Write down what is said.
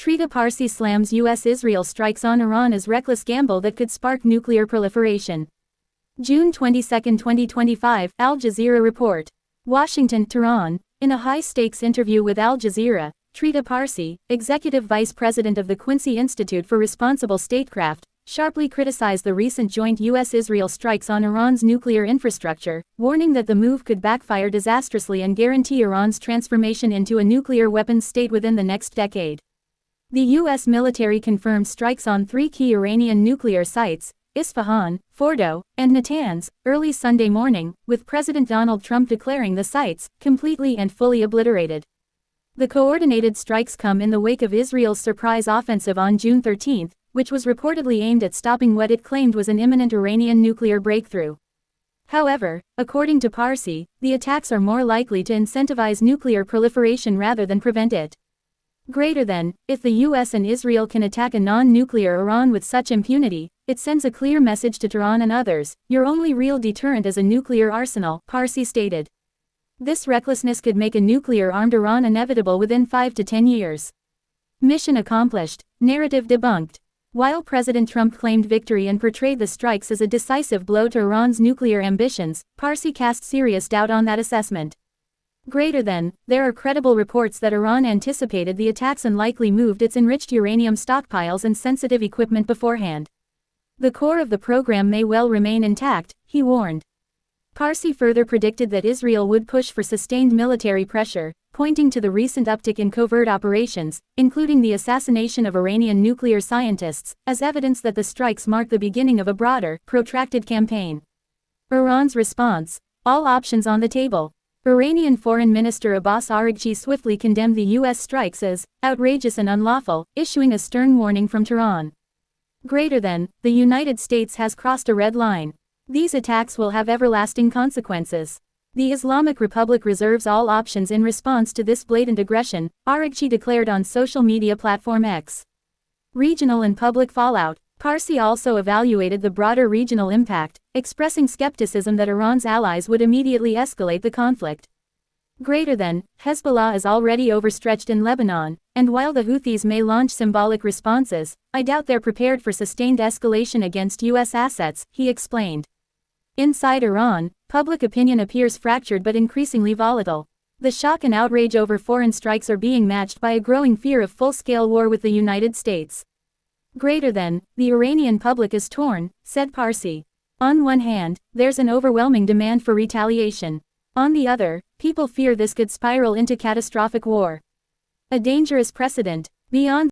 Trita Parsi slams U.S.-Israel strikes on Iran as reckless gamble that could spark nuclear proliferation. June 22, 2025, Al Jazeera report. Washington, Tehran. In a high-stakes interview with Al Jazeera, Trita Parsi, executive vice president of the Quincy Institute for Responsible Statecraft, sharply criticized the recent joint U.S.-Israel strikes on Iran's nuclear infrastructure, warning that the move could backfire disastrously and guarantee Iran's transformation into a nuclear weapons state within the next decade. The U.S. military confirmed strikes on 3 key Iranian nuclear sites, Isfahan, Fordo, and Natanz, early Sunday morning, with President Donald Trump declaring the sites completely and fully obliterated. The coordinated strikes come in the wake of Israel's surprise offensive on June 13, which was reportedly aimed at stopping what it claimed was an imminent Iranian nuclear breakthrough. However, according to Parsi, the attacks are more likely to incentivize nuclear proliferation rather than prevent it. If the US and Israel can attack a non-nuclear Iran with such impunity, it sends a clear message to Tehran and others: your only real deterrent is a nuclear arsenal, Parsi stated. This recklessness could make a nuclear-armed Iran inevitable within 5 to 10 years. Mission accomplished, narrative debunked. While President Trump claimed victory and portrayed the strikes as a decisive blow to Iran's nuclear ambitions, Parsi cast serious doubt on that assessment. There are credible reports that Iran anticipated the attacks and likely moved its enriched uranium stockpiles and sensitive equipment beforehand. The core of the program may well remain intact, he warned. Parsi further predicted that Israel would push for sustained military pressure, pointing to the recent uptick in covert operations, including the assassination of Iranian nuclear scientists, as evidence that the strikes mark the beginning of a broader, protracted campaign. Iran's response: all options on the table. Iranian Foreign Minister Abbas Araghchi swiftly condemned the U.S. strikes as outrageous and unlawful, issuing a stern warning from Tehran. The United States has crossed a red line. These attacks will have everlasting consequences. The Islamic Republic reserves all options in response to this blatant aggression, Araghchi declared on social media platform X. Regional and public fallout. Parsi also evaluated the broader regional impact, expressing skepticism that Iran's allies would immediately escalate the conflict. Hezbollah is already overstretched in Lebanon, and while the Houthis may launch symbolic responses, I doubt they're prepared for sustained escalation against U.S. assets, he explained. Inside Iran, public opinion appears fractured but increasingly volatile. The shock and outrage over foreign strikes are being matched by a growing fear of full-scale war with the United States. The Iranian public is torn, said Parsi. On one hand, there's an overwhelming demand for retaliation. On the other, people fear this could spiral into catastrophic war. A dangerous precedent. Beyond